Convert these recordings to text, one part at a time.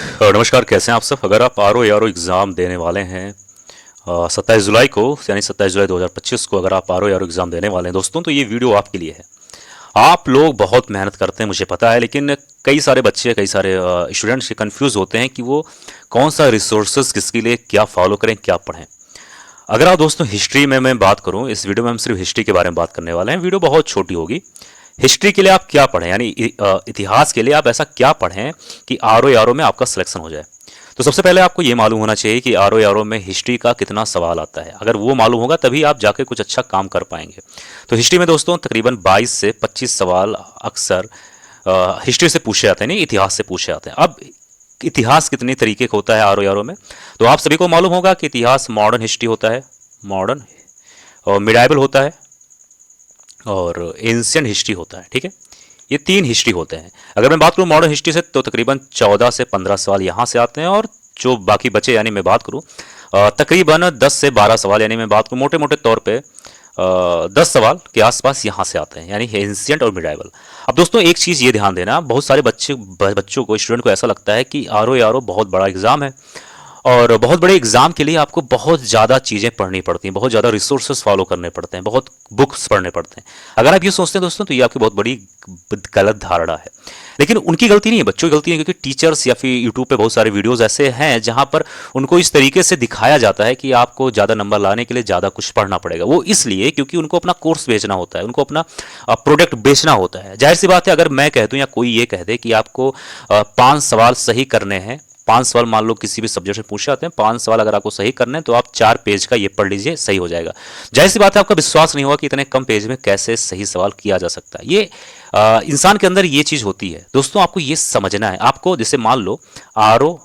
नमस्कार, कैसे हैं आप सब। अगर आप आर ओ एग्ज़ाम देने वाले हैं 27 जुलाई को, यानी 27 जुलाई 2025 को अगर आप आर ओ एग्ज़ाम देने वाले हैं दोस्तों, तो ये वीडियो आपके लिए है। आप लोग बहुत मेहनत करते हैं, मुझे पता है, लेकिन कई सारे बच्चे, कई सारे स्टूडेंट्स कंफ्यूज होते हैं कि वो कौन सा रिसोर्सेज किसके लिए क्या फॉलो करें, क्या पढ़ें। अगर आप दोस्तों हिस्ट्री में मैं बात करूं, इस वीडियो में हम सिर्फ हिस्ट्री के बारे में बात करने वाले हैं। वीडियो बहुत छोटी होगी। हिस्ट्री के लिए आप क्या पढ़ें, यानी इतिहास के लिए आप ऐसा क्या पढ़ें कि आर ओ में आपका सिलेक्शन हो जाए। तो सबसे पहले आपको ये मालूम होना चाहिए कि आर ओ में हिस्ट्री का कितना सवाल आता है। अगर वो मालूम होगा तभी आप जाके कुछ अच्छा काम कर पाएंगे। तो हिस्ट्री में दोस्तों तकरीबन 22 से 25 सवाल अक्सर हिस्ट्री से पूछे जाते हैं, नहीं इतिहास से पूछे जाते हैं। अब इतिहास कितने तरीके का होता है आर ओ में, तो आप सभी को मालूम होगा कि इतिहास मॉडर्न हिस्ट्री होता है, मॉडर्न और मिडाइवल होता है और एंशियंट हिस्ट्री होता है। ठीक है, ये तीन हिस्ट्री होते हैं। अगर मैं बात करूं मॉडर्न हिस्ट्री से, तो तकरीबन 14 से 15 सवाल यहाँ से आते हैं, और जो बाकी बचे, यानी मैं बात करूं तकरीबन 10 से 12 सवाल, यानी मैं बात करूं मोटे मोटे तौर पे 10 सवाल के आसपास यहाँ से आते हैं, यानी एंशियंट और मिडाइवल। अब दोस्तों एक चीज़ ये ध्यान देना, बहुत सारे बच्चों को, स्टूडेंट को ऐसा लगता है कि आर ओ बहुत बड़ा एग्जाम है, और बहुत बड़े एग्जाम के लिए आपको बहुत ज़्यादा चीज़ें पढ़नी पड़ती हैं, बहुत ज़्यादा रिसोर्सेज फॉलो करने पड़ते हैं, बहुत बुक्स पढ़ने पड़ते हैं। अगर आप ये सोचते हैं दोस्तों, तो ये आपकी बहुत बड़ी गलत धारणा है। लेकिन उनकी गलती नहीं है, बच्चों की गलती है, क्योंकि टीचर्स या फिर यूट्यूब पे बहुत सारे वीडियोस ऐसे हैं जहां पर उनको इस तरीके से दिखाया जाता है कि आपको ज़्यादा नंबर लाने के लिए ज़्यादा कुछ पढ़ना पड़ेगा। वो इसलिए क्योंकि उनको अपना कोर्स बेचना होता है, उनको अपना प्रोडक्ट बेचना होता है। जाहिर सी बात है, अगर मैं कह दूं या कोई ये कह दे कि आपको 5 सवाल सही करने हैं, 5 सवाल मान लो किसी भी सब्जेक्ट से पूछे जाते हैं, 5 सवाल अगर आपको सही करने हैं तो आप 4 पेज का ये पढ़ लीजिए, सही हो जाएगा। जाहिर सी बात है, आपका विश्वास नहीं होगा कि इतने कम पेज में कैसे सही सवाल किया जा सकता है। ये इंसान के अंदर ये चीज होती है दोस्तों, आपको ये समझना है। आपको जैसे मान लो आर ओ,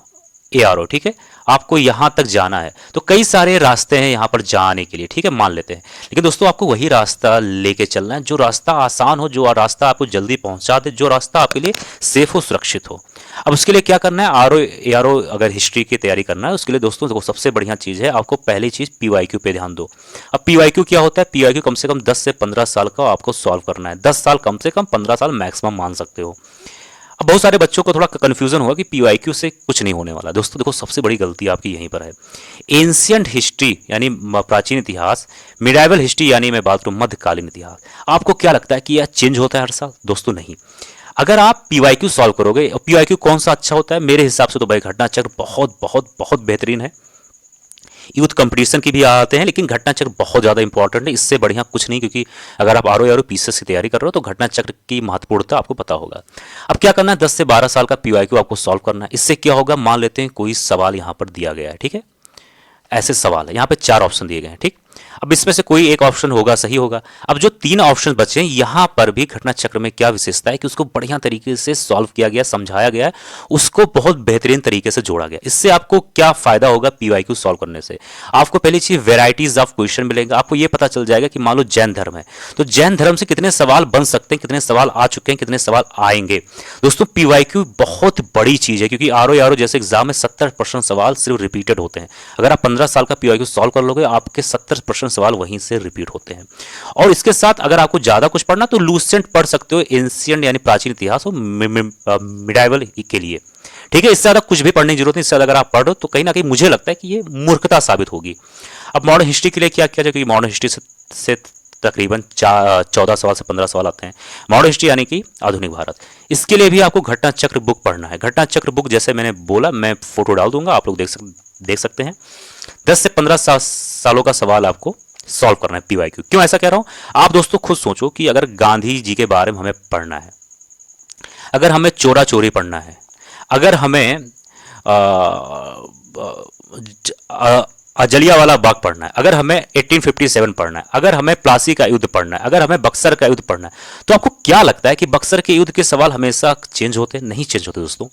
ठीक है, आपको यहां तक जाना है, तो कई सारे रास्ते हैं यहां पर जाने के लिए, ठीक है, मान लेते हैं। लेकिन दोस्तों आपको वही रास्ता लेके चलना है जो रास्ता आसान हो, जो रास्ता आपको जल्दी पहुंचा दे, जो रास्ता आपके लिए सेफ हो, सुरक्षित हो। अब उसके लिए क्या करना है, आर ओ अगर हिस्ट्री की तैयारी करना है, उसके लिए दोस्तों देखो सबसे बढ़िया चीज़ है, आपको पहली चीज़ पीवाईक्यू पे ध्यान दो। अब पीवाईक्यू क्या होता है, पीवाईक्यू कम से कम 10 से 15 साल का आपको सॉल्व करना है। 10 साल कम से कम, 15 साल मैक्सिमम मान सकते हो। अब बहुत सारे बच्चों को थोड़ा कन्फ्यूजन होगा कि पीवाईक्यू से कुछ नहीं होने वाला। दोस्तों देखो सबसे बड़ी गलती आपकी यहीं पर है। एंशियंट हिस्ट्री यानी प्राचीन इतिहास, मिडाइवल हिस्ट्री यानी मैं बात करूं मध्यकालीन इतिहास, आपको क्या लगता है कि यह चेंज होता है हर साल? दोस्तों नहीं। अगर आप पीवाईक्यू सॉल्व करोगे, और पीवाईक्यू कौन सा अच्छा होता है, मेरे हिसाब से तो भाई घटना चक्र बहुत बहुत बहुत बेहतरीन है। यूथ कंपटीशन की भी आते हैं, लेकिन घटना चक्र बहुत ज़्यादा इंपॉर्टेंट है, इससे बढ़िया कुछ नहीं। क्योंकि अगर आप आर ओ पीसीएस की तैयारी कर रहे हो तो घटना चक्र की महत्वपूर्णता आपको पता होगा। अब क्या करना है, 10 से 12 साल का पीवाईक्यू आपको सॉल्व करना है। इससे क्या होगा, मान लेते हैं कोई सवाल यहाँ पर दिया गया है, ठीक है, ऐसे सवाल है, यहाँ पे 4 ऑप्शन दिए गए हैं, ठीक। अब इसमें से कोई एक ऑप्शन होगा सही होगा। अब जो 3 ऑप्शन बचे हैं, यहाँ पर भी घटना चक्र में क्या विशेषता है कि उसको बढ़िया तरीके से सॉल्व किया गया, समझाया गया है, उसको बहुत बेहतरीन तरीके से जोड़ा गया। इससे आपको क्या फायदा होगा पीवाईक्यू सॉल्व करने से? आपको पहली चीज वेराइटीज ऑफ क्वेश्चन मिलेगा। आपको ये पता चल जाएगा कि मान लो जैन धर्म है, तो जैन धर्म से कितने सवाल बन सकते हैं, कितने सवाल आ चुके हैं, कितने सवाल आएंगे। दोस्तों पीवाईक्यू बहुत बड़ी चीज है, क्योंकि आर ओ जैसे एग्जाम में 70% सवाल सिर्फ रिपीटेड होते हैं। अगर आप 15 साल का पीवाईक्यू सॉल्व कर लोगे, आपके 70% सवाल वहीं से रिपीट होते हैं। और इसके साथ अगर आपको ज्यादा कुछ पढ़ना तो लूसेंट पढ़ सकते हो, एंशियंट यानी प्राचीन इतिहास और मिडाइवल के लिए, ठीक है। इससे ज्यादा कुछ भी पढ़ने की जरूरत नहीं। इससे अगर आप पढ़ो तो कहीं ना कहीं मुझे लगता है कि ये मूर्खता साबित होगी। अब मॉडर्न हिस्ट्री के लिए क्या किया जाए, क्योंकि मॉडर्न हिस्ट्री से तकरीबन 14 सवाल से 15 सवाल आते हैं। मॉडर्न हिस्ट्री यानी कि आधुनिक भारत, इसके लिए भी आपको घटना चक्र बुक पढ़ना है। घटना चक्र बुक जैसे मैंने बोला, मैं फोटो डाल दूंगा, आप लोग देख सकते हैं। 10 से 15 सालों का सवाल आपको सॉल्व करना है पीवाईक्यू। क्यों ऐसा कह रहा हूं, आप दोस्तों खुद सोचो कि अगर गांधी जी के बारे में हमें पढ़ना है, अगर हमें चोरा चोरी पढ़ना है, अगर हमें जलियांवाला बाग पढ़ना है, अगर हमें 1857 पढ़ना है, अगर हमें प्लासी का युद्ध पढ़ना है, अगर हमें बक्सर का युद्ध पढ़ना है, तो आपको क्या लगता है कि बक्सर के युद्ध के सवाल हमेशा चेंज होते? नहीं चेंज होते दोस्तों।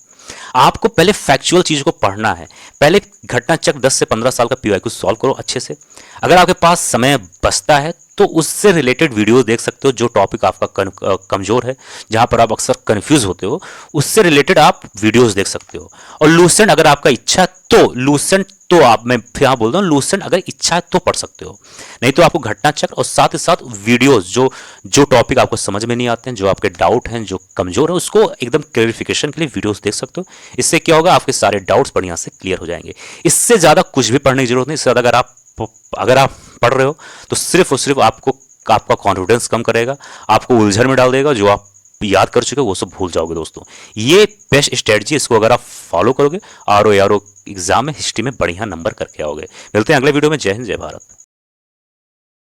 आपको पहले फैक्चुअल चीज को पढ़ना है। पहले घटना चक्र 10 से 15 साल का पीवाईक्यू सॉल्व करो अच्छे से। अगर आपके पास समय बचता है तो उससे रिलेटेड वीडियोस देख सकते हो। जो टॉपिक आपका कमजोर है, जहां पर आप अक्सर कंफ्यूज होते हो, उससे रिलेटेड आप वीडियोस देख सकते हो। और लूसेंट अगर आपका इच्छा है तो लूसेंट, तो आप, मैं फिर यहाँ बोल रहा हूँ, लूसेंट अगर इच्छा है तो पढ़ सकते हो, नहीं तो आपको घटना चक्र और साथ ही साथ वीडियोस, जो जो टॉपिक आपको समझ में नहीं आते हैं, जो आपके डाउट हैं, जो कमजोर है, उसको एकदम क्लेरिफिकेशन के लिए वीडियोस देख सकते हो। इससे क्या होगा, आपके सारे डाउट्स बढ़िया से क्लियर हो जाएंगे। इससे ज्यादा कुछ भी पढ़ने की जरूरत नहीं। इससे ज्यादा अगर आप पढ़ रहे हो तो सिर्फ और सिर्फ आपको आपका कॉन्फिडेंस कम करेगा, आपको उलझन में डाल देगा। जो आप याद कर चुके हो वो सब भूल जाओगे दोस्तों। ये बेस्ट स्ट्रेटजी, इसको अगर आप फॉलो करोगे, आर ओ एग्जाम में हिस्ट्री में बढ़िया नंबर करके आओगे। मिलते हैं अगले वीडियो में। जय हिंद, जय भारत।